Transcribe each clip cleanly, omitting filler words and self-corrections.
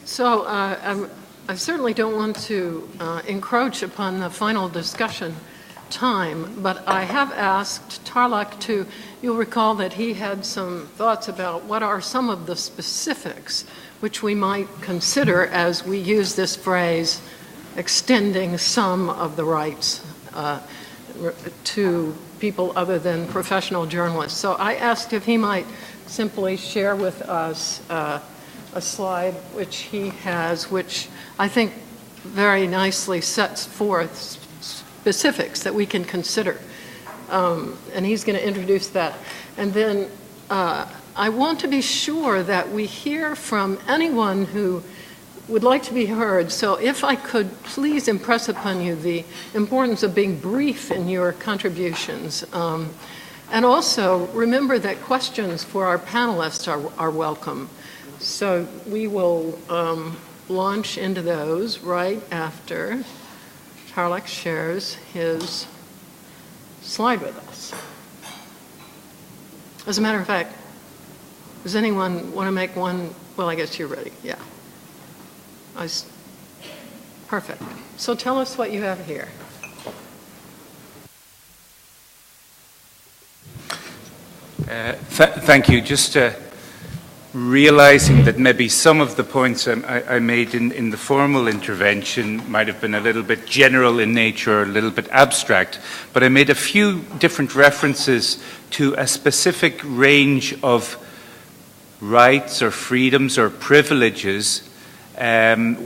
So I certainly don't want to encroach upon the final discussion time, but I have asked Tarlak to, you'll recall that he had some thoughts about what are some of the specifics which we might consider as we use this phrase, extending some of the rights to people other than professional journalists. So I asked if he might simply share with us a slide which he has, which I think very nicely sets forth specifics that we can consider. And he's going to introduce that. And then I want to be sure that we hear from anyone who would like to be heard. So if I could please impress upon you the importance of being brief in your contributions. And also remember that questions for our panelists are welcome. So we will launch into those right after Tarlak shares his slide with us. As a matter of fact, does anyone want to make one? Well, I guess you're ready. Yeah. Perfect. So tell us what you have here. Thank you. Just realizing that maybe some of the points I made in the formal intervention might have been a little bit general in nature, a little bit abstract, but I made a few different references to a specific range of rights or freedoms or privileges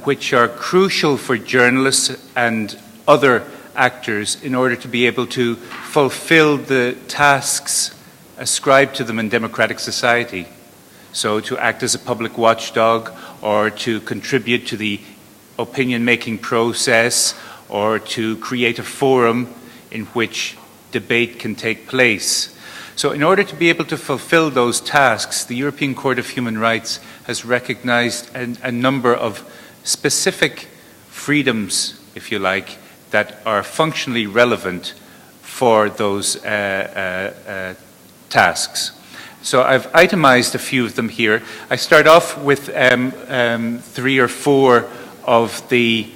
which are crucial for journalists and other actors in order to be able to fulfill the tasks ascribed to them in democratic society. So to act as a public watchdog, or to contribute to the opinion-making process, or to create a forum in which debate can take place. So in order to be able to fulfill those tasks, the European Court of Human Rights has recognized a number of specific freedoms, if you like, that are functionally relevant for those tasks. So I've itemized a few of them here. I start off with 3 or 4 of the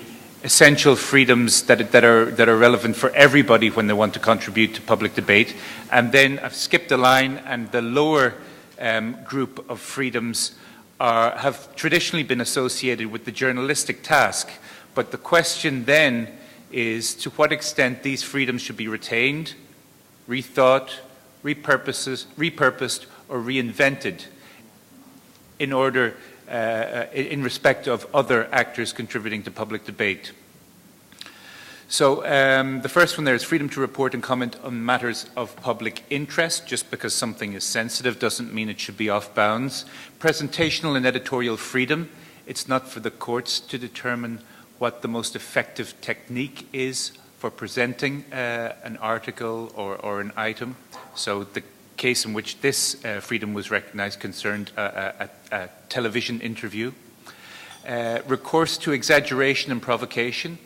essential freedoms that are relevant for everybody when they want to contribute to public debate. And then I've skipped a line, and the lower group of freedoms have traditionally been associated with the journalistic task. But the question then is to what extent these freedoms should be retained, rethought, repurposed, or reinvented in order, in respect of other actors contributing to public debate. So the first one there is freedom to report and comment on matters of public interest. Just because something is sensitive doesn't mean it should be off bounds. Presentational and editorial freedom. It's not for the courts to determine what the most effective technique is for presenting an article or an item. So the case in which this freedom was recognized concerned a television interview. Recourse to exaggeration and provocation.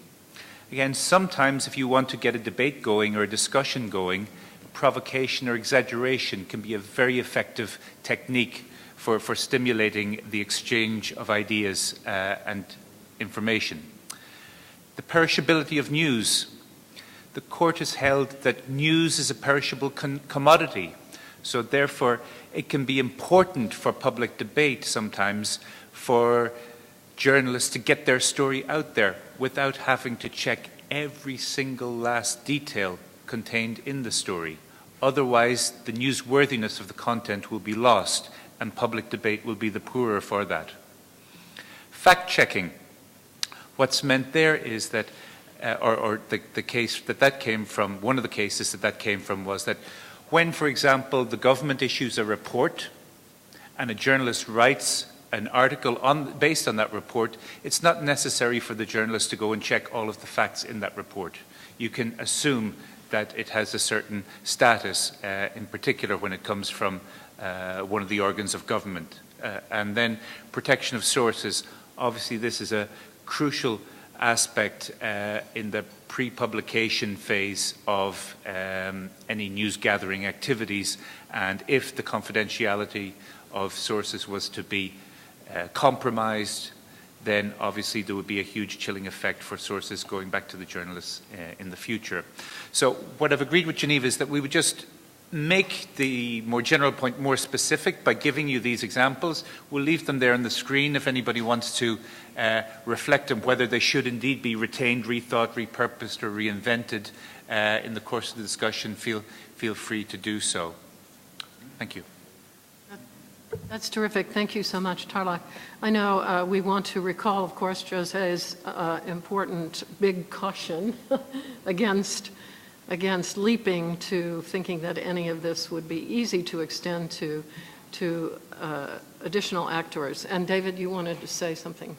Again, sometimes if you want to get a debate going or a discussion going, provocation or exaggeration can be a very effective technique for stimulating the exchange of ideas and information. The perishability of news. The court has held that news is a perishable commodity. So therefore, it can be important for public debate sometimes for journalists to get their story out there without having to check every single last detail contained in the story. Otherwise, the newsworthiness of the content will be lost, and public debate will be the poorer for that. Fact-checking. What's meant there is that, the case that came from, one of the cases that came from was that when, for example, the government issues a report and a journalist writes an article based on that report, it's not necessary for the journalist to go and check all of the facts in that report. You can assume that it has a certain status, in particular when it comes from one of the organs of government. And then protection of sources. Obviously, this is a crucial aspect in the pre-publication phase of any news gathering activities, and if the confidentiality of sources was to be compromised, then obviously there would be a huge chilling effect for sources going back to the journalists in the future. So what I've agreed with Geneva is that we would just make the more general point more specific by giving you these examples. We'll leave them there on the screen if anybody wants to reflect on whether they should indeed be retained, rethought, repurposed, or reinvented in the course of the discussion. Feel free to do so. Thank you. That's terrific. Thank you so much, Tarlak. I know we want to recall, of course, José's important big caution against leaping to thinking that any of this would be easy to extend to additional actors. And David, you wanted to say something.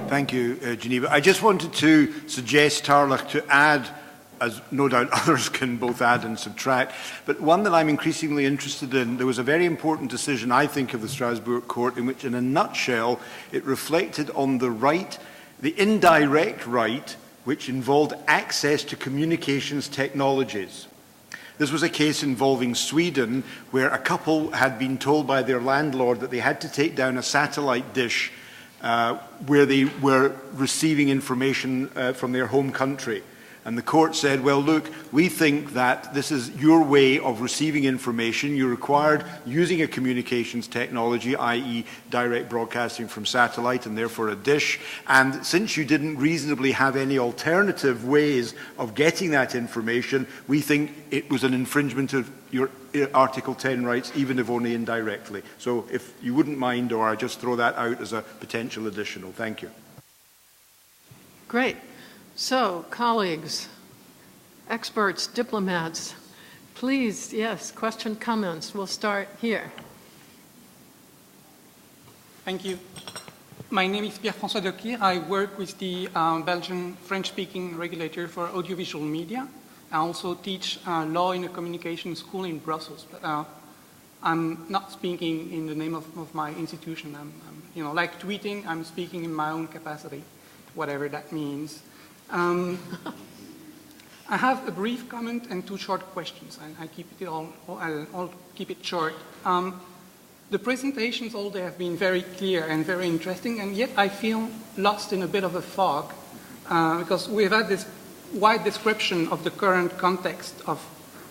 Thank you, Geneva. I just wanted to suggest, Tarlak, to add, as no doubt others can both add and subtract, but one that I'm increasingly interested in. There was a very important decision, I think, of the Strasbourg Court in which, in a nutshell, it reflected on the right, the indirect right, which involved access to communications technologies. This was a case involving Sweden, where a couple had been told by their landlord that they had to take down a satellite dish where they were receiving information from their home country. And the court said, well, look, we think that this is your way of receiving information. You're required using a communications technology, i.e. direct broadcasting from satellite and therefore a dish. And since you didn't reasonably have any alternative ways of getting that information, we think it was an infringement of your Article 10 rights, even if only indirectly. So if you wouldn't mind, or I just throw that out as a potential additional. Thank you. Great. So, colleagues, experts, diplomats, please, yes, question, comments. We'll start here. Thank you. My name is Pierre-François Declier. I work with the Belgian French-speaking regulator for audiovisual media. I also teach law in a communication school in Brussels. But I'm not speaking in the name of my institution. I'm like tweeting, I'm speaking in my own capacity, whatever that means. I have a brief comment and two short questions. I'll keep it short. The presentations all day have been very clear and very interesting, and yet I feel lost in a bit of a fog because we've had this wide description of the current context of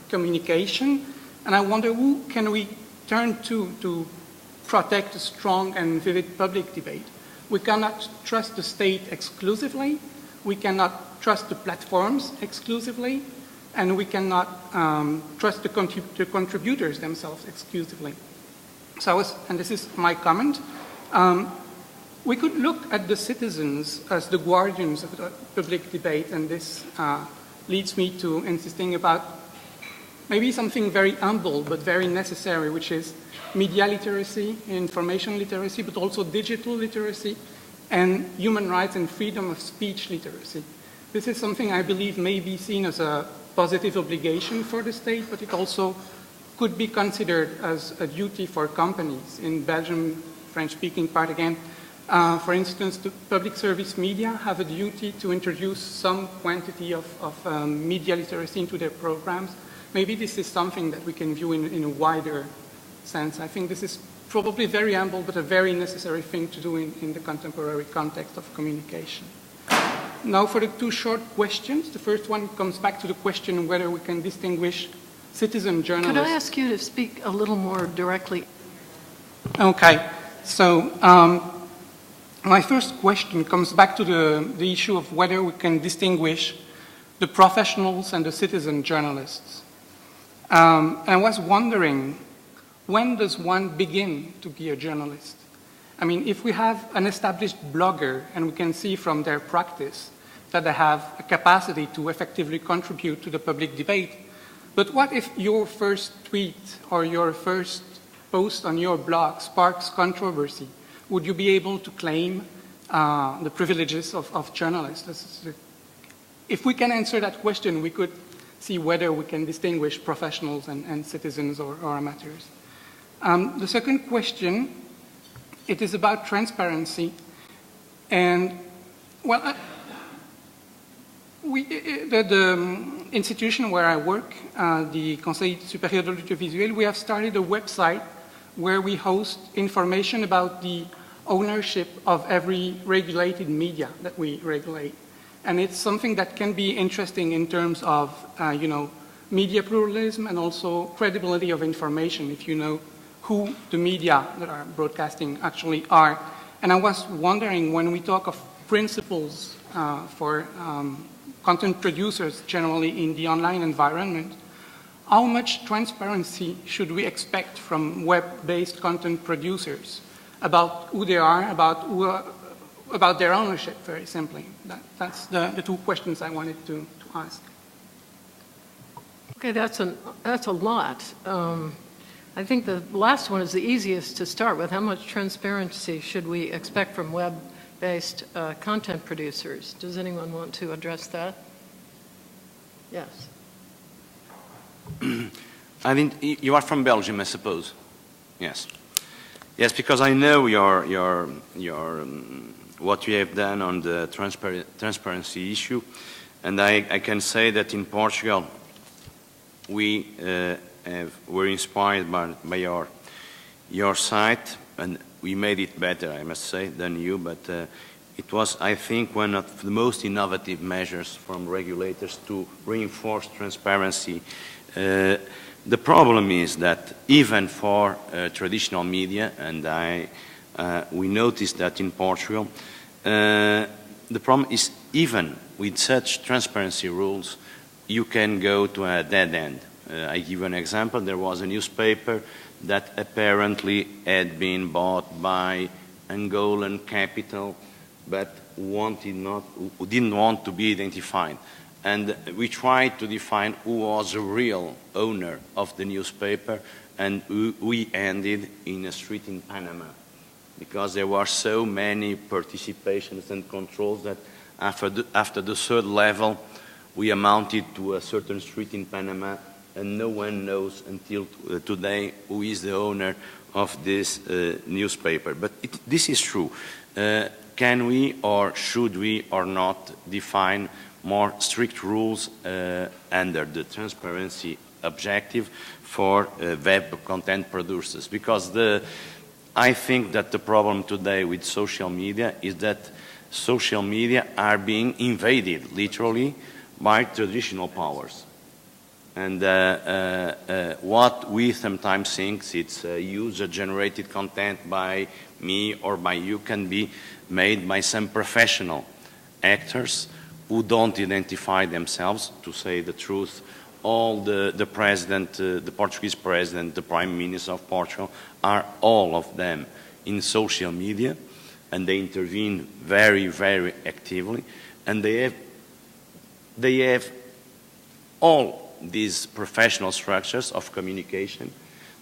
communication, and I wonder who can we turn to protect a strong and vivid public debate. We cannot trust the state exclusively. We cannot trust the platforms exclusively, and we cannot trust the contributors themselves exclusively. So and this is my comment, we could look at the citizens as the guardians of the public debate, and this leads me to insisting about maybe something very humble but very necessary, which is media literacy, information literacy, but also digital literacy, and human rights and freedom of speech literacy. This is something I believe may be seen as a positive obligation for the state, but it also could be considered as a duty for companies. In Belgium, French-speaking part again, for instance, the public service media have a duty to introduce some quantity of media literacy into their programs. Maybe this is something that we can view in a wider sense. I think this is probably very humble, but a very necessary thing to do in the contemporary context of communication. Now for the two short questions. The first one comes back to the question whether we can distinguish citizen journalists. Could I ask you to speak a little more directly? Okay. So my first question comes back to the issue of whether we can distinguish the professionals and the citizen journalists. And I was wondering, when does one begin to be a journalist? I mean, if we have an established blogger and we can see from their practice that they have a capacity to effectively contribute to the public debate, but what if your first tweet or your first post on your blog sparks controversy? Would you be able to claim the privileges of journalists? If we can answer that question, we could see whether we can distinguish professionals and citizens or amateurs. The second question, it is about transparency. And, well, the institution where I work, the Conseil supérieur de l'audiovisuel, we have started a website where we host information about the ownership of every regulated media that we regulate. And it's something that can be interesting in terms of, media pluralism and also credibility of information, if you know who the media that are broadcasting actually are. And I was wondering, when we talk of principles for content producers generally in the online environment, how much transparency should we expect from web-based content producers about who they are, about their ownership, very simply? That's the two questions I wanted to ask. Okay, that's a lot. I think the last one is the easiest to start with. How much transparency should we expect from web-based content producers? Does anyone want to address that? Yes. I think you are from Belgium, I suppose. Yes. Yes, because I know what you have done on the transparency issue, and I can say that in Portugal we were inspired by your site, and we made it better, I must say, than you. But it was, I think, one of the most innovative measures from regulators to reinforce transparency. The problem is that even for traditional media, and we noticed that in Portugal, the problem is even with such transparency rules, you can go to a dead end. I give you an example. There was a newspaper that apparently had been bought by Angolan capital, but didn't want to be identified. And we tried to define who was the real owner of the newspaper, and we ended in a street in Panama, because there were so many participations and controls that after the third level, we amounted to a certain street in Panama, and no one knows until today who is the owner of this newspaper. But this is true. Can we, or should we, or not define more strict rules under the transparency objective for web content producers? Because I think that the problem today with social media is that social media are being invaded, literally, by traditional powers. And what we sometimes think it's user-generated content by me or by you can be made by some professional actors who don't identify themselves, to say the truth. All the president, the Portuguese president, the prime minister of Portugal, are all of them in social media, and they intervene very, very actively, and they have all these professional structures of communication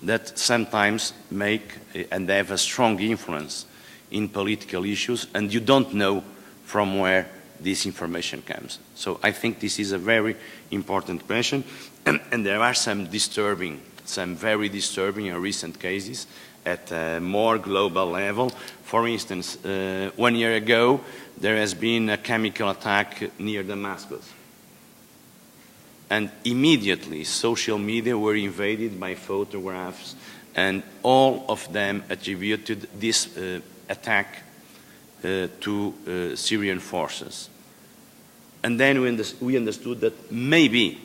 that sometimes make and have a strong influence in political issues, and you don't know from where this information comes. So I think this is a very important question, and there are some very disturbing and recent cases at a more global level. For instance, 1 year ago, there has been a chemical attack near Damascus. And immediately, social media were invaded by photographs, and all of them attributed this attack to Syrian forces. And then we understood that maybe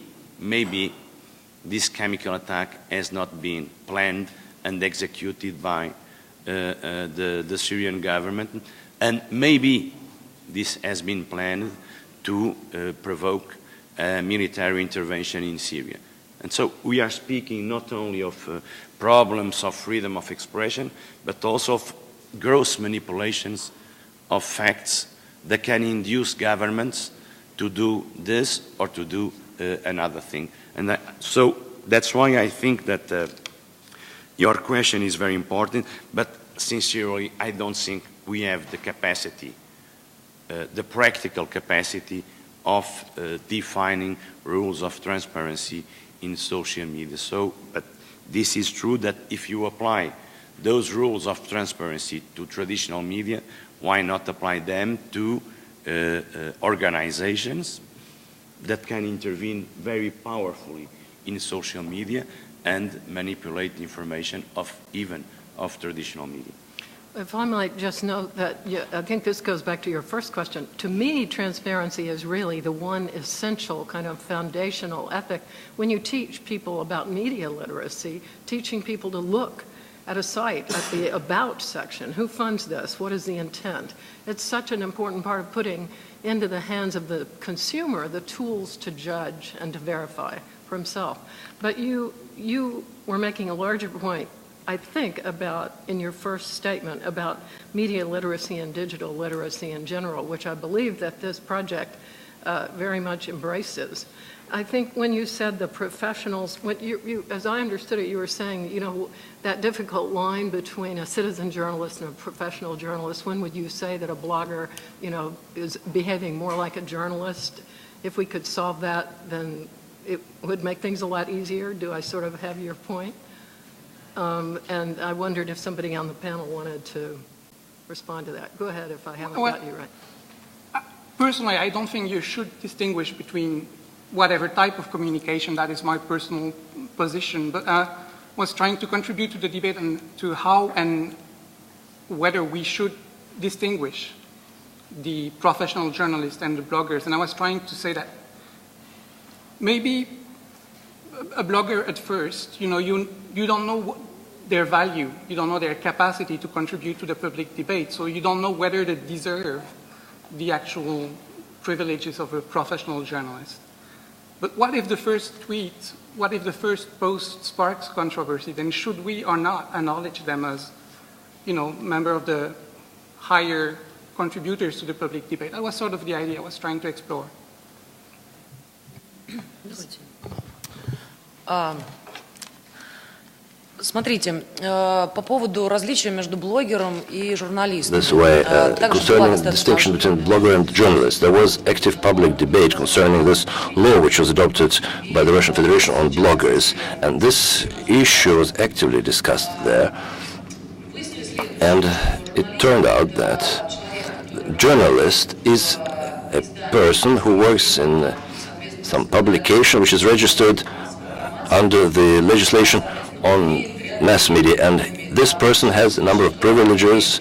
this chemical attack has not been planned and executed by the Syrian government, and maybe this has been planned to provoke military intervention in Syria. And so we are speaking not only of problems of freedom of expression, but also of gross manipulations of facts that can induce governments to do this or to do another thing. And so that's why I think that your question is very important, but sincerely, I don't think we have the capacity, the practical capacity of defining rules of transparency in social media. So, but this is true that if you apply those rules of transparency to traditional media, why not apply them to organizations that can intervene very powerfully in social media and manipulate information even of traditional media? If I might just note that, I think this goes back to your first question. To me, transparency is really the one essential kind of foundational ethic. When you teach people about media literacy, teaching people to look at a site, at the About section, who funds this, what is the intent? It's such an important part of putting into the hands of the consumer the tools to judge and to verify for himself. But you were making a larger point, I think, about, in your first statement, about media literacy and digital literacy in general, which I believe that this project very much embraces. I think when you said the professionals, as I understood it, you were saying, that difficult line between a citizen journalist and a professional journalist. When would you say that a blogger, is behaving more like a journalist? If we could solve that, then it would make things a lot easier. Do I sort of have your point? And I wondered if somebody on the panel wanted to respond to that. Go ahead if I haven't got you right. Personally, I don't think you should distinguish between whatever type of communication. That is my personal position. But I was trying to contribute to the debate and to how and whether we should distinguish the professional journalists and the bloggers. And I was trying to say that maybe a blogger at first, you don't know their value, you don't know their capacity to contribute to the public debate, so you don't know whether they deserve the actual privileges of a professional journalist. But what if the first tweet, what if the first post sparks controversy? Then should we or not acknowledge them as, member of the higher contributors to the public debate? That was sort of the idea I was trying to explore. Смотрите, по поводу различия между блогером и журналистом. This way, concerning the distinction between blogger and journalist, there was active public debate concerning this law which was adopted by the Russian Federation on bloggers, and this issue was actively discussed there. And it turned out that the journalist is a person who works in some publication which is registered under the legislation on mass media, and this person has a number of privileges,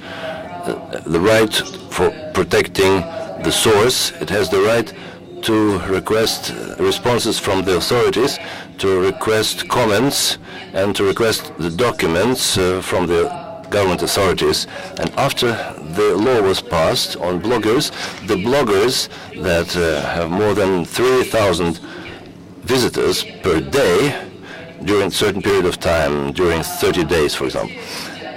the right for protecting the source, it has the right to request responses from the authorities, to request comments, and to request the documents from the government authorities. And after the law was passed on bloggers, the bloggers that have more than 3,000 visitors per day during a certain period of time, during 30 days, for example.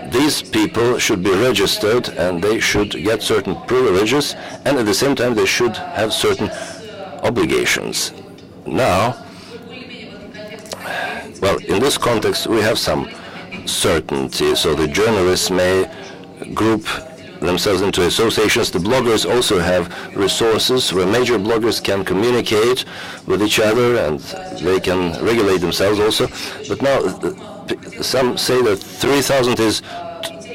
These people should be registered and they should get certain privileges, and at the same time they should have certain obligations. Now, well, in this context we have some certainty, so the journalists may group themselves into associations. The bloggers also have resources where major bloggers can communicate with each other and they can regulate themselves also. But now some say that 3,000 is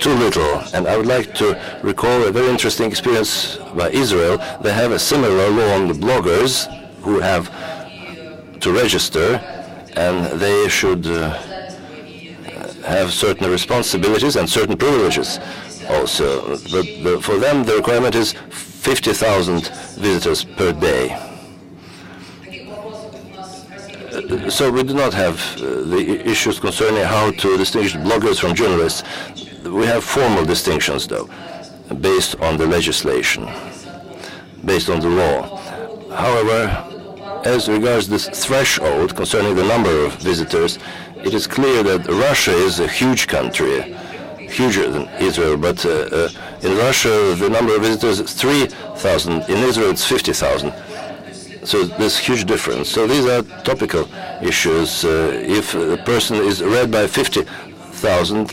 too little, and I would like to recall a very interesting experience by Israel. They have a similar law on the bloggers who have to register, and they should have certain responsibilities and certain privileges also. But for them the requirement is 50,000 visitors per day. So we do not have the issues concerning how to distinguish bloggers from journalists. We have formal distinctions, though, based on the legislation, based on the law. However, as regards this threshold concerning the number of visitors, it is clear that Russia is a huge country, huger than Israel, but in Russia the number of visitors is 3,000, in Israel it's 50,000. So there's huge difference. So these are topical issues. If a person is read by 50,000,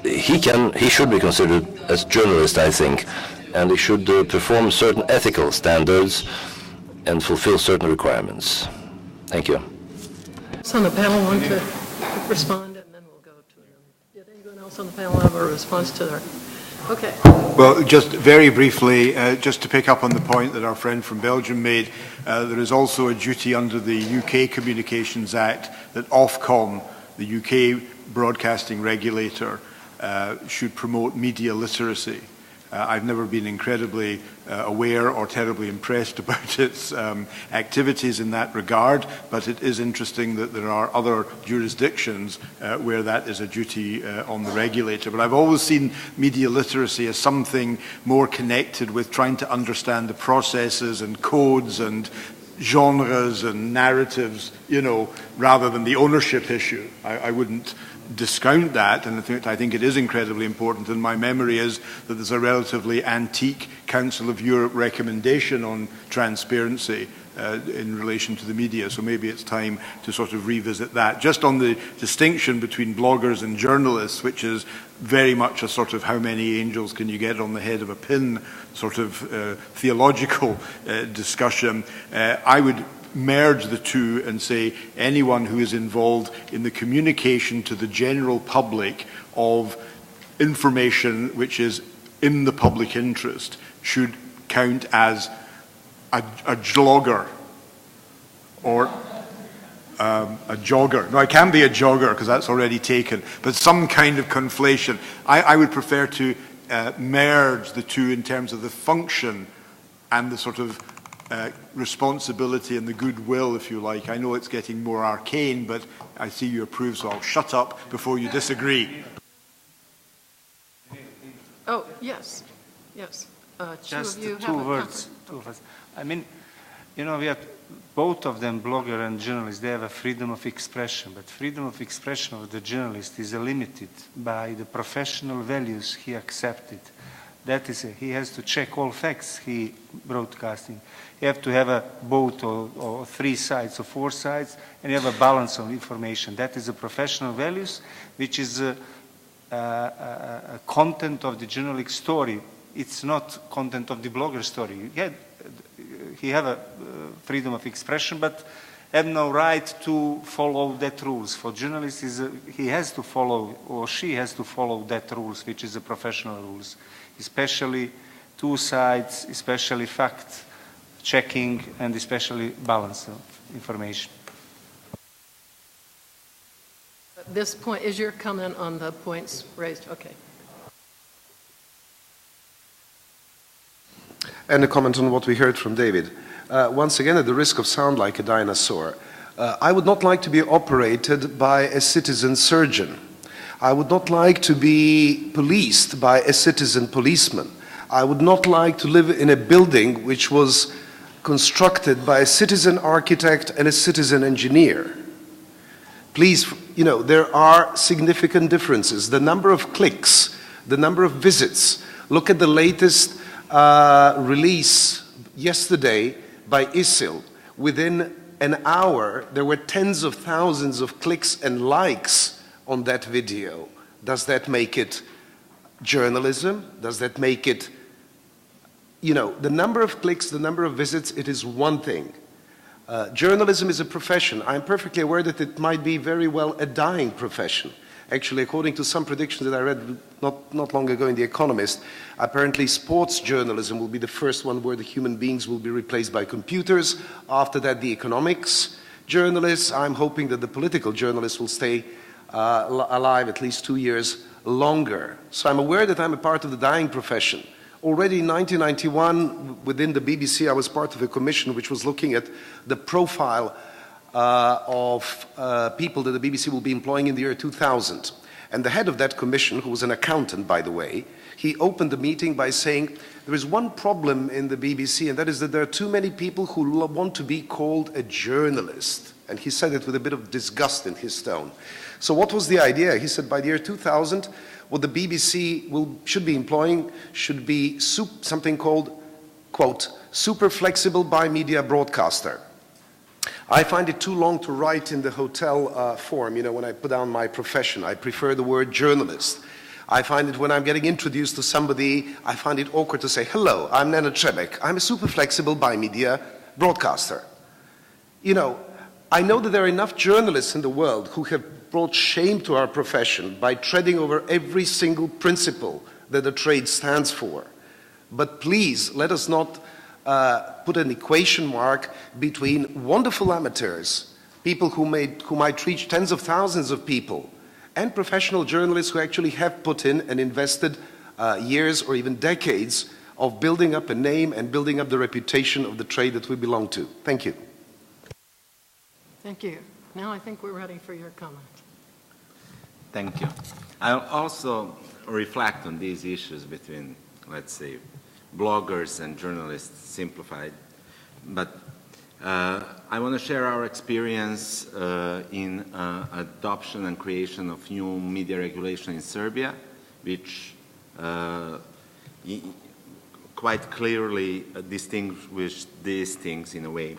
he should be considered as journalist, I think, and he should perform certain ethical standards and fulfill certain requirements. Thank you. So on the panel want to respond, and then we'll go to them. Did anyone else on the panel have a response to that? Okay. Well, just very briefly, just to pick up on the point that our friend from Belgium made, there is also a duty under the UK Communications Act that Ofcom, the UK broadcasting regulator, should promote media literacy. I've never been incredibly aware or terribly impressed about its activities in that regard, but it is interesting that there are other jurisdictions where that is a duty on the regulator. But I've always seen media literacy as something more connected with trying to understand the processes and codes and genres and narratives, you know, rather than the ownership issue. I wouldn't discount that, and I think it is incredibly important, and my memory is that there's a relatively antique Council of Europe recommendation on transparency in relation to the media, so maybe it's time to sort of revisit that. Just on the distinction between bloggers and journalists, which is very much a sort of how many angels can you get on the head of a pin sort of theological discussion, I would merge the two and say anyone who is involved in the communication to the general public of information which is in the public interest should count as a jogger or a jogger. No, it can be a jogger because that's already taken, but some kind of conflation. I would prefer to merge the two in terms of the function and the sort of responsibility and the goodwill, if you like. I know it's getting more arcane, but I see you approve, so I'll shut up before you disagree. Oh, yes, yes. Just two of you two have words. I mean, you know, we have both of them, blogger and journalist, they have a freedom of expression, but freedom of expression of the journalist is limited by the professional values he accepted. That is, he has to check all facts he broadcasting. You have to have a both or 3 sides or 4 sides, and you have a balance of information. That is the professional values, which is a content of the journalistic story. It's not content of the blogger story. He have a freedom of expression, but have no right to follow that rules. For journalists, he has to follow, or she has to follow that rules, which is the professional rules. Especially 2 sides, especially fact checking, and especially balance of information. At this point, is your comment on the points raised? Okay. And a comment on what we heard from David. Once again, at the risk of sound like a dinosaur, I would not like to be operated by a citizen surgeon. I would not like to be policed by a citizen policeman. I would not like to live in a building which was constructed by a citizen architect and a citizen engineer. Please, you know, there are significant differences. The number of clicks, the number of visits. Look at the latest release yesterday by ISIL. Within an hour, there were tens of thousands of clicks and likes on that video. Does that make it journalism? Does that make it, you know, the number of clicks, the number of visits, it is one thing. Journalism is a profession. I'm perfectly aware that it might be very well a dying profession. Actually, according to some predictions that I read not long ago in The Economist, apparently sports journalism will be the first one where the human beings will be replaced by computers. After that, the economics journalists. I'm hoping that the political journalists will stay alive at least 2 years longer. So I'm aware that I'm a part of the dying profession. Already in 1991, within the BBC, I was part of a commission which was looking at the profile of people that the BBC will be employing in the year 2000. And the head of that commission, who was an accountant, by the way, he opened the meeting by saying, there is one problem in the BBC, and that is that there are too many people who want to be called a journalist. And he said it with a bit of disgust in his tone. So what was the idea? He said by the year 2000, what the BBC should be employing should be something called, quote, super flexible bi-media broadcaster. I find it too long to write in the hotel form, you know, when I put down my profession. I prefer the word journalist. I find it when I'm getting introduced to somebody, I find it awkward to say, hello, I'm Nena Trebek. I'm a super flexible bi-media broadcaster. You know, I know that there are enough journalists in the world who have brought shame to our profession by treading over every single principle that the trade stands for. But please, let us not put an equation mark between wonderful amateurs, people who might reach tens of thousands of people, and professional journalists who actually have put in and invested years or even decades of building up a name and building up the reputation of the trade that we belong to. Thank you. Thank you. Now I think we're ready for your comment. Thank you. I'll also reflect on these issues between, let's say, bloggers and journalists simplified. But I want to share our experience in adoption and creation of new media regulation in Serbia, which quite clearly distinguish these things in a way.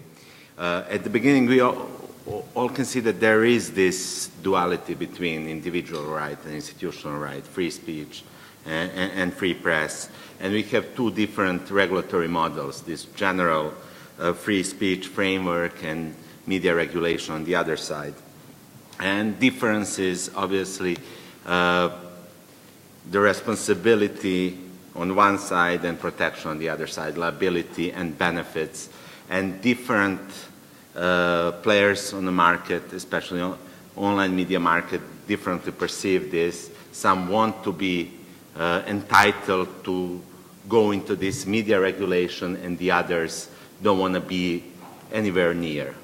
At the beginning, we all considered there is this duality between individual right and institutional right, free speech and free press. And we have two different regulatory models, this general free speech framework and media regulation on the other side. And differences, obviously, the responsibility on one side and protection on the other side, liability and benefits, and different players on the market, especially online media market, differently perceive this. Some want to be entitled to go into this media regulation, and the others don't want to be anywhere near.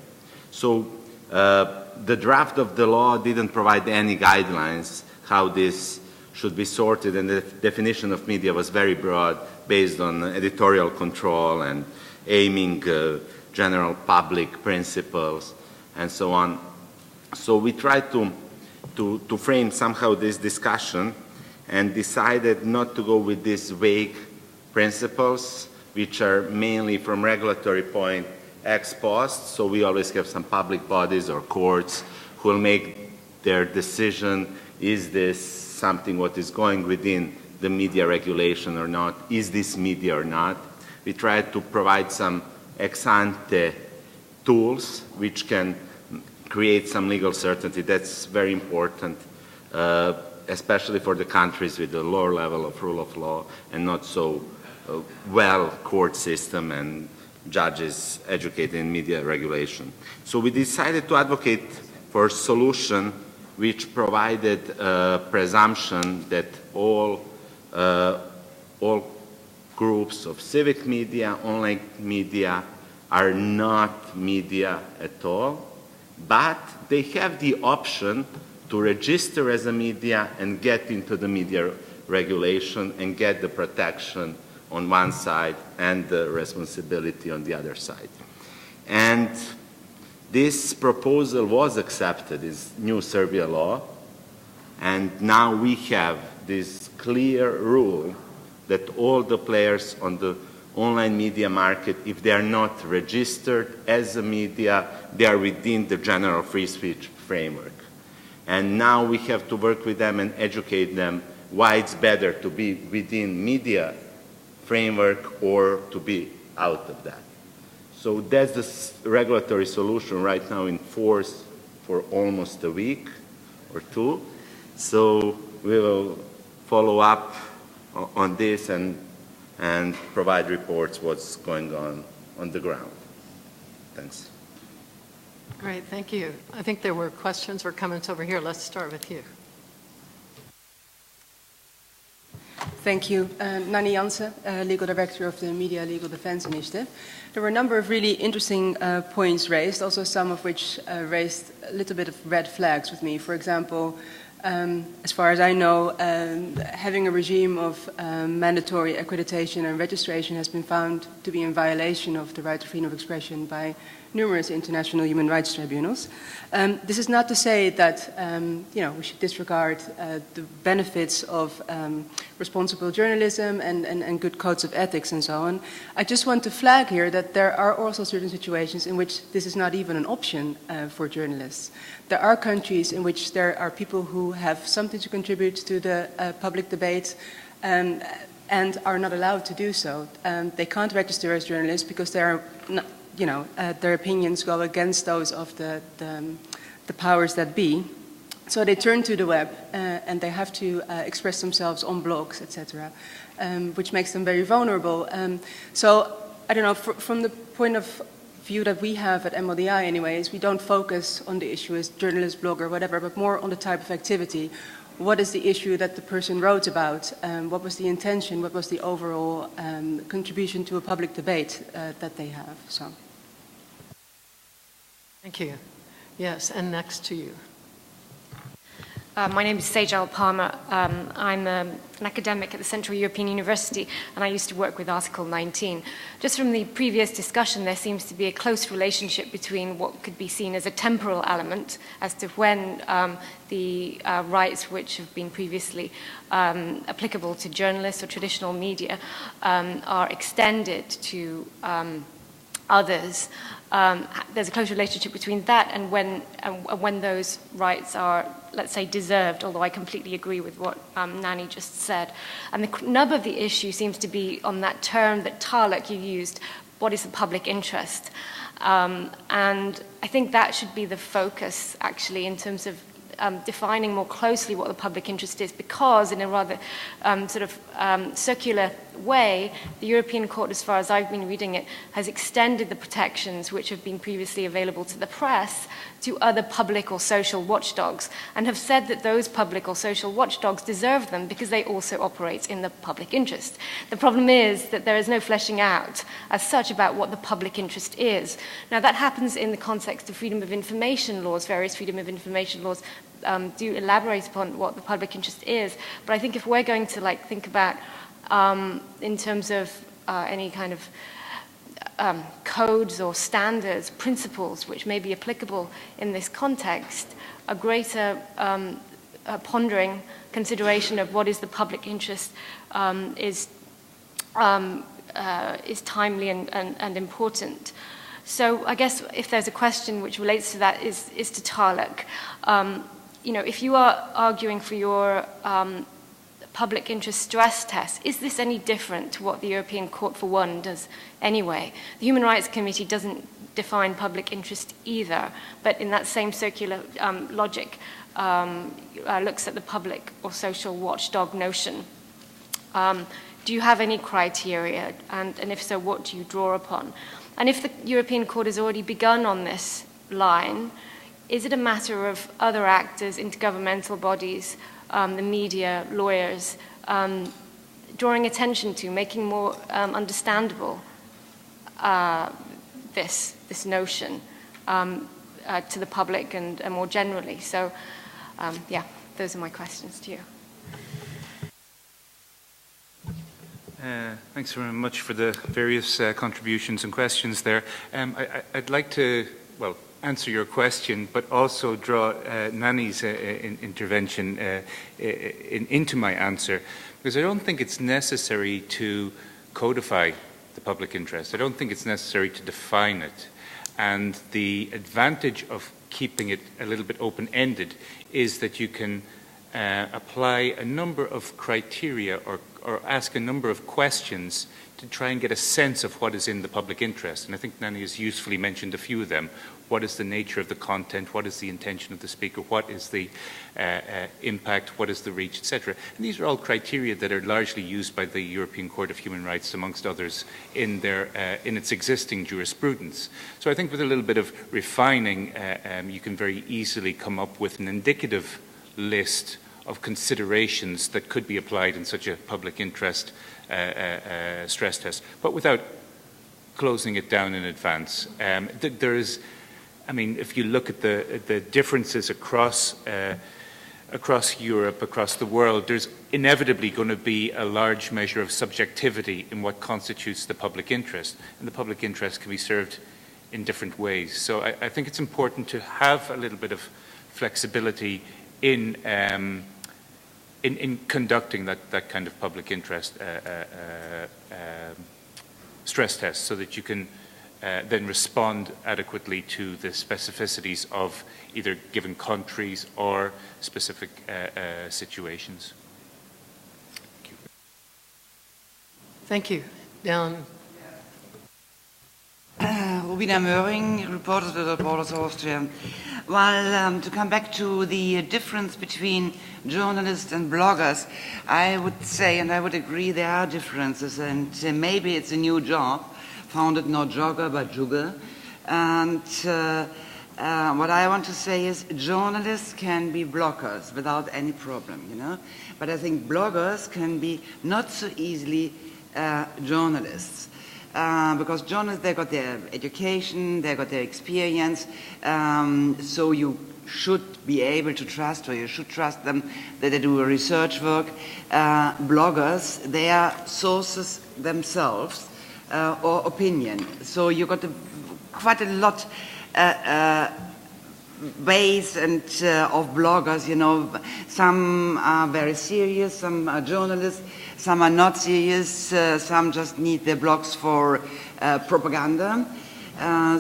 So the draft of the law didn't provide any guidelines how this should be sorted, and the definition of media was very broad, based on editorial control and aiming general public principles and so on. So we tried to frame somehow this discussion and decided not to go with these vague principles, which are mainly from regulatory point ex post. So we always have some public bodies or courts who will make their decision, is this something what is going within the media regulation or not? Is this media or not? We tried to provide some ex ante tools which can create some legal certainty. That's very important, especially for the countries with a lower level of rule of law and not so well court system and judges educated in media regulation. So we decided to advocate for a solution which provided a presumption that all groups of civic media, online media, are not media at all, but they have the option to register as a media and get into the media regulation and get the protection on one side and the responsibility on the other side. And this proposal was accepted as new Serbia law, and now we have this clear rule that all the players on the online media market, if they are not registered as a media, they are within the general free speech framework. And now we have to work with them and educate them why it's better to be within media framework or to be out of that. So that's the regulatory solution right now in force for almost a week or two. So we will follow up on this and provide reports what's going on the ground. Thanks. Great, thank you. I think there were questions or comments over here. Let's start with you. Thank you. Nani Jansen, Legal Director of the Media Legal Defense Initiative. There were a number of really interesting points raised, also some of which raised a little bit of red flags with me. For example, as far as I know, having a regime of mandatory accreditation and registration has been found to be in violation of the right to freedom of expression by numerous international human rights tribunals. This is not to say that we should disregard the benefits of responsible journalism and good codes of ethics and so on. I just want to flag here that there are also certain situations in which this is not even an option for journalists. There are countries in which there are people who have something to contribute to the public debate and are not allowed to do so. They can't register as journalists because they are not, their opinions go against those of the powers that be. So they turn to the web and they have to express themselves on blogs, etc., which makes them very vulnerable. So I don't know, from the point of view that we have at MLDI anyway is we don't focus on the issue as journalist, blogger, whatever, but more on the type of activity. What is the issue that the person wrote about? What was the intention? What was the overall contribution to a public debate that they have? So. Thank you. Yes, and next to you. My name is Sejal Palmer. I'm an academic at the Central European University, and I used to work with Article 19. Just from the previous discussion, there seems to be a close relationship between what could be seen as a temporal element as to when the rights which have been previously applicable to journalists or traditional media are extended to others. There's a close relationship between that and when those rights are, let's say, deserved, although I completely agree with what Nani just said. And the nub of the issue seems to be on that term that Tarek, you used, what is the public interest? And I think that should be the focus, actually, in terms of defining more closely what the public interest is, because in a rather circular way, the European Court, as far as I've been reading it, has extended the protections which have been previously available to the press to other public or social watchdogs, and have said that those public or social watchdogs deserve them because they also operate in the public interest. The problem is that there is no fleshing out as such about what the public interest is. Now, that happens in the context of freedom of information laws. Various freedom of information laws do elaborate upon what the public interest is, but I think if we're going to think about in terms of any kind of codes or standards, principles which may be applicable in this context, a greater pondering consideration of what is the public interest is timely and important. So I guess if there's a question which relates to that is to Tarek. If you are arguing for your public interest stress test, is this any different to what the European Court for One does anyway? The Human Rights Committee doesn't define public interest either, but in that same circular logic looks at the public or social watchdog notion. Do you have any criteria, and if so, what do you draw upon? And if the European Court has already begun on this line, is it a matter of other actors, intergovernmental bodies, the media, lawyers, drawing attention to, making more understandable this notion to the public and more generally? So, those are my questions to you. Thanks very much for the various contributions and questions there. I'd like to, answer your question, but also draw Nani's intervention into my answer, because I don't think it's necessary to codify the public interest. I don't think it's necessary to define it. And the advantage of keeping it a little bit open-ended is that you can apply a number of criteria or ask a number of questions to try and get a sense of what is in the public interest. And I think Nani has usefully mentioned a few of them. What is the nature of the content? What is the intention of the speaker? What is the impact? What is the reach, etc.? And these are all criteria that are largely used by the European Court of Human Rights, amongst others, in its existing jurisprudence. So I think with a little bit of refining, you can very easily come up with an indicative list of considerations that could be applied in such a public interest stress test, but without closing it down in advance. There is, if you look at the differences across Europe, across the world, there's inevitably going to be a large measure of subjectivity in what constitutes the public interest, and the public interest can be served in different ways. So I think it's important to have a little bit of flexibility in conducting that kind of public interest stress test, so that you can then respond adequately to the specificities of either given countries or specific situations. Thank you. Down. Rubina Möhring, reporter to the Reporters Austria. Well, to come back to the difference between journalists and bloggers, I would say, and I would agree, there are differences, and maybe it's a new job, founded not jogger but jugger, And what I want to say is journalists can be bloggers without any problem, you know. But I think bloggers can be not so easily journalists. Because journalists, they got their education, they got their experience, so you should be able to trust, or you should trust them that they do a research work. Bloggers, they are sources themselves, or opinion. So you got quite a lot ways and of bloggers, you know. Some are very serious, some are journalists, some are not serious, some just need their blogs for propaganda.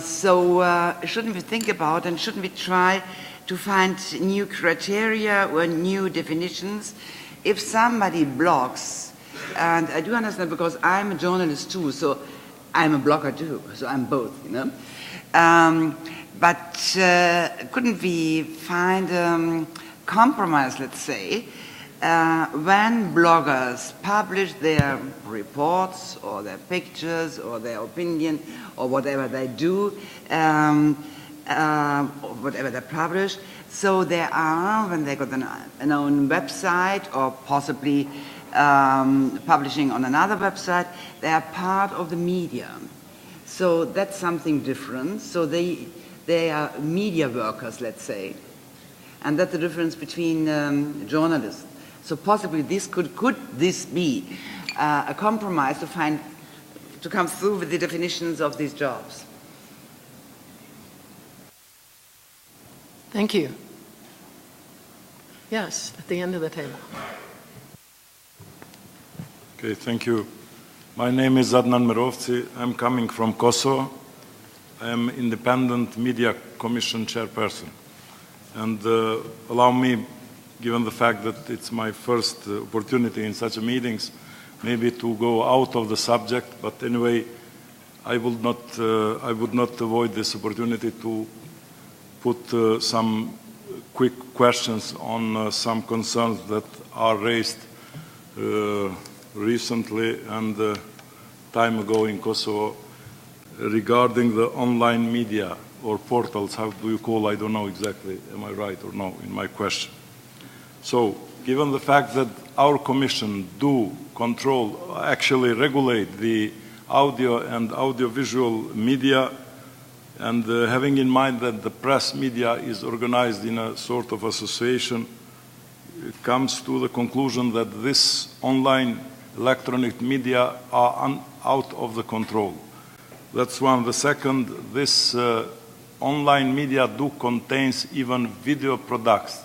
So shouldn't we think about, and shouldn't we try to find new criteria or new definitions? If somebody blogs, and I do understand because I'm a journalist too, so I'm a blogger too, so I'm both, you know. But couldn't we find a compromise, let's say, when bloggers publish their reports or their pictures or their opinion or whatever they do, or whatever they publish, so there are, when they got an own website or possibly publishing on another website, they are part of the media. So that's something different. So they are media workers, let's say. And that's the difference between journalists. So possibly this could this be a compromise to come through with the definitions of these jobs? Thank you. Yes, at the end of the table. Okay, thank you. My name is Adnan Mirovci. I'm coming from Kosovo. I am Independent Media Commission chairperson. And allow me, given the fact that it's my first opportunity in such meetings, maybe to go out of the subject, but anyway, I would not avoid this opportunity to put some quick questions on some concerns that are raised recently and time ago in Kosovo regarding the online media or portals. How do you call? I don't know exactly. Am I right or no in my question? So, given the fact that our commission do control, actually regulate the audio and audiovisual media, and having in mind that the press media is organized in a sort of association, it comes to the conclusion that this online electronic media are out of the control. That's one. The second, this online media do contains even video products,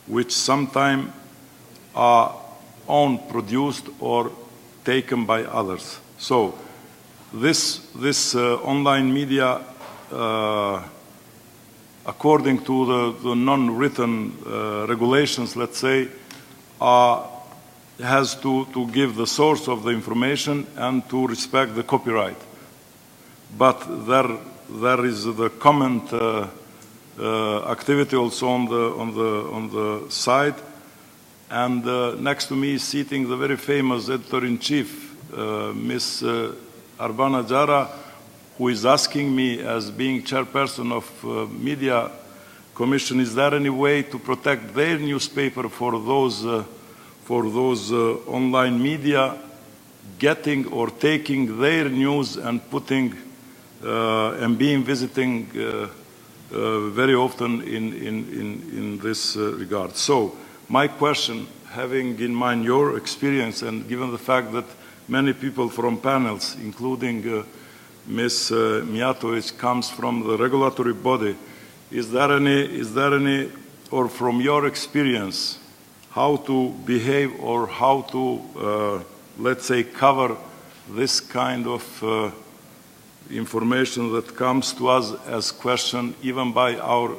which sometimes are own produced or taken by others. So this online media, according to the non-written regulations, let's say, has to give the source of the information and to respect the copyright. But there is the comment activity also on the side, and next to me is sitting the very famous editor-in-chief, Ms. Arbana Jara, who is asking me, as being chairperson of Media Commission, is there any way to protect their newspaper for those online media getting or taking their news and putting and being visiting very often in this regard. So my question, having in mind your experience and given the fact that many people from panels, including Ms. Mijatovic, comes from the regulatory body, is there any, or from your experience, how to behave or how to, let's say, cover this kind of information that comes to us as question even by our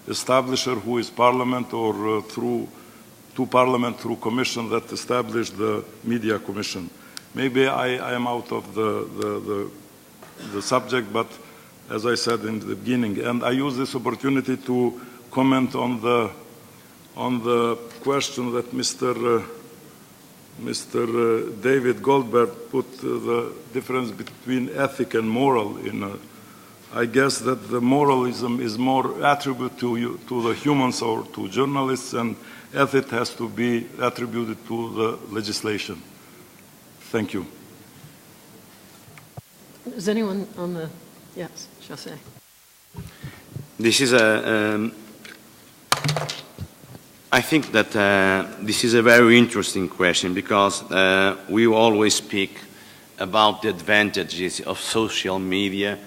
establisher, who is Parliament, or through Parliament, through Commission that established the Media Commission. Maybe I am out of the subject, but as I said in the beginning, and I use this opportunity to comment on the question that Mr. David Goldberg put, the difference between ethic and moral in I guess that the moralism is more attributed to the humans or to journalists, and ethics has to be attributed to the legislation. Thank you. Is anyone on the, yes, Jose. This is I think that this is a very interesting question because we always speak about the advantages of social media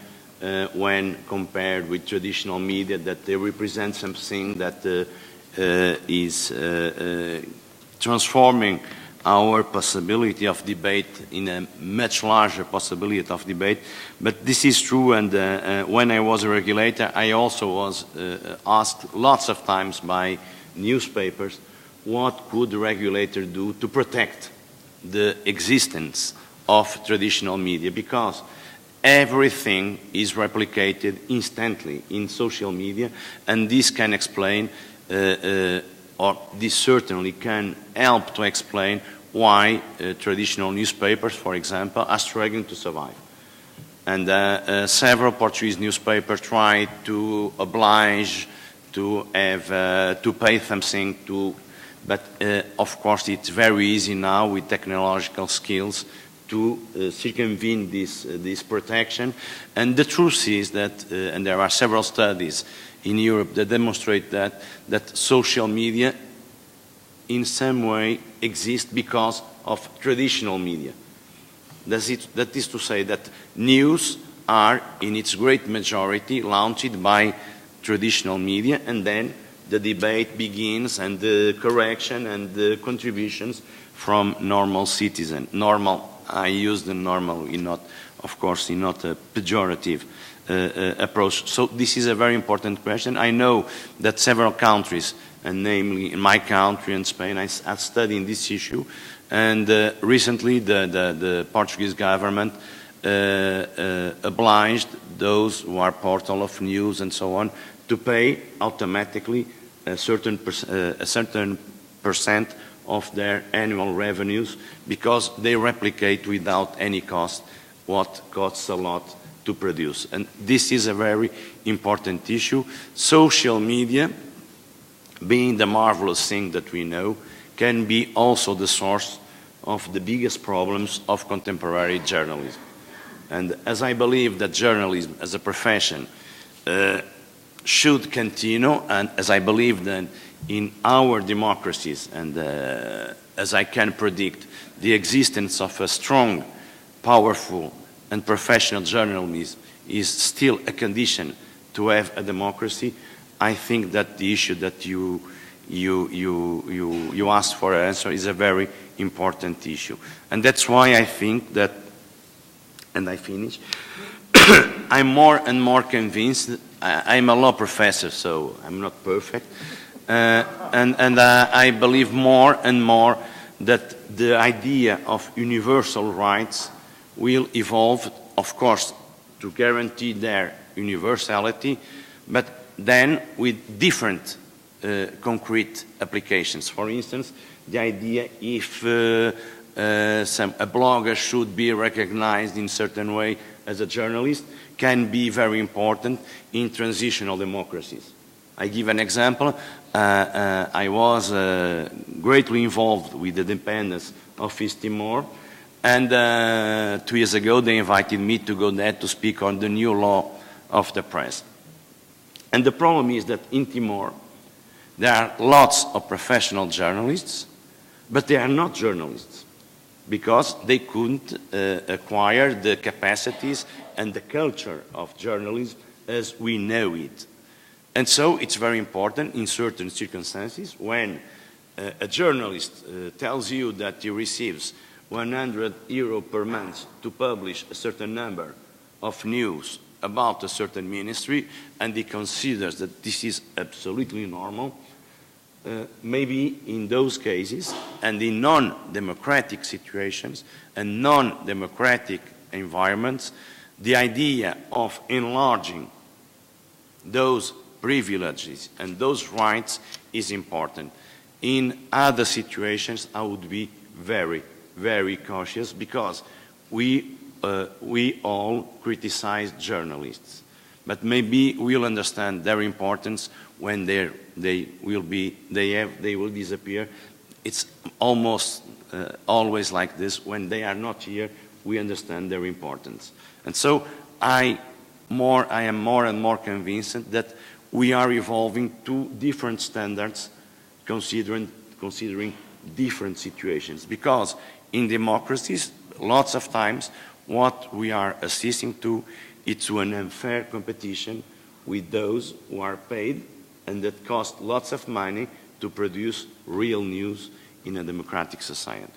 when compared with traditional media, that they represent something that is transforming our possibility of debate in a much larger possibility of debate. But this is true, and when I was a regulator, I also was asked lots of times by newspapers, what could the regulator do to protect the existence of traditional media? Because everything is replicated instantly in social media, and this can explain, or this certainly can help to explain why traditional newspapers, for example, are struggling to survive. And several Portuguese newspapers tried to oblige to have to pay something to, but of course it's very easy now with technological skills to circumvent this protection. And the truth is that, and there are several studies in Europe that demonstrate that social media in some way exist because of traditional media. That is to say that news are in its great majority launched by traditional media, and then the debate begins and the correction and the contributions from normal citizens. Normal, I use the normal in not, of course, in not a pejorative approach. So this is a very important question. I know that several countries, and namely in my country and Spain, are studying this issue, and recently the Portuguese government obliged those who are portal of news and so on to pay automatically a certain percent of their annual revenues, because they replicate without any cost what costs a lot to produce. And this is a very important issue. Social media, being the marvelous thing that we know, can be also the source of the biggest problems of contemporary journalism. And as I believe that journalism as a profession should continue, and as I believe that in our democracies, and as I can predict, the existence of a strong, powerful, and professional journalism is still a condition to have a democracy, I think that the issue that you asked for an answer is a very important issue. And that's why I think that, and I finish, I'm more and more convinced. I'm a law professor, so I'm not perfect. And I believe more and more that the idea of universal rights will evolve, of course, to guarantee their universality, but then with different concrete applications. For instance, the idea if a blogger should be recognized in a certain way as a journalist can be very important in transitional democracies. I give an example. I was greatly involved with the independence of East Timor, and 2 years ago they invited me to go there to speak on the new law of the press. And the problem is that in Timor there are lots of professional journalists, but they are not journalists because they couldn't acquire the capacities and the culture of journalism as we know it. And so it's very important in certain circumstances when a journalist tells you that he receives €100 per month to publish a certain number of news about a certain ministry, and he considers that this is absolutely normal, maybe in those cases and in non-democratic situations and non-democratic environments, the idea of enlarging those privileges and those rights is important. In other situations, I would be very, very cautious because we all criticize journalists. but maybe we'll understand their importance when they will disappear. It's almost always like this. When they are not here, we understand their importance. And so I am more and more convinced that we are evolving to different standards considering different situations. Because in democracies, lots of times, what we are assisting to is to an unfair competition with those who are paid and that cost lots of money to produce real news in a democratic society.